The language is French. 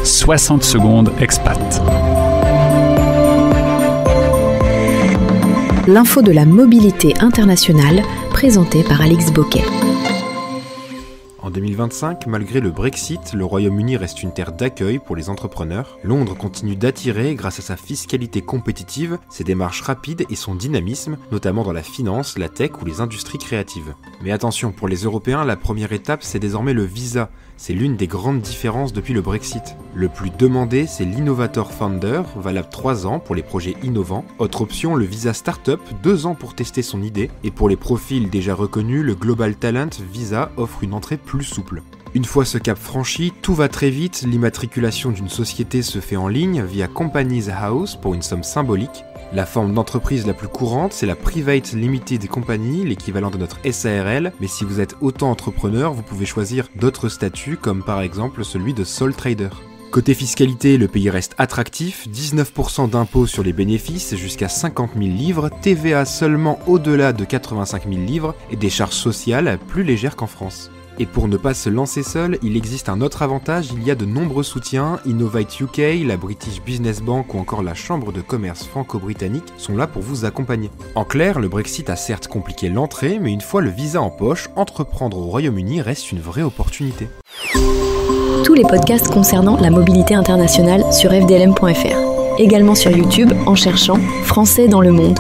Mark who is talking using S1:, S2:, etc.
S1: 60 secondes expat.
S2: L'info de la mobilité internationale, présentée par Alix Boquet.
S3: En 2025, malgré le Brexit, le Royaume-Uni reste une terre d'accueil pour les entrepreneurs. Londres continue d'attirer grâce à sa fiscalité compétitive, ses démarches rapides et son dynamisme, notamment dans la finance, la tech ou les industries créatives. Mais attention, pour les Européens, la première étape, c'est désormais le visa. C'est l'une des grandes différences depuis le Brexit. Le plus demandé, c'est l'Innovator Founder, valable 3 ans pour les projets innovants. Autre option, le visa Startup, 2 ans pour tester son idée. Et pour les profils déjà reconnus, le Global Talent Visa offre une entrée plus souple. Une fois ce cap franchi, tout va très vite, l'immatriculation d'une société se fait en ligne via Companies House pour une somme symbolique. La forme d'entreprise la plus courante, c'est la Private Limited Company, l'équivalent de notre SARL, mais si vous êtes auto-entrepreneur, vous pouvez choisir d'autres statuts comme par exemple celui de sole trader. Côté fiscalité, le pays reste attractif, 19% d'impôts sur les bénéfices jusqu'à 50 000 livres, TVA seulement au-delà de 85 000 livres et des charges sociales plus légères qu'en France. Et pour ne pas se lancer seul, il existe un autre avantage, il y a de nombreux soutiens, Innovate UK, la British Business Bank ou encore la Chambre de commerce franco-britannique sont là pour vous accompagner. En clair, le Brexit a certes compliqué l'entrée, mais une fois le visa en poche, entreprendre au Royaume-Uni reste une vraie opportunité.
S2: Tous les podcasts concernant la mobilité internationale sur fdlm.fr. Également sur YouTube en cherchant Français dans le monde.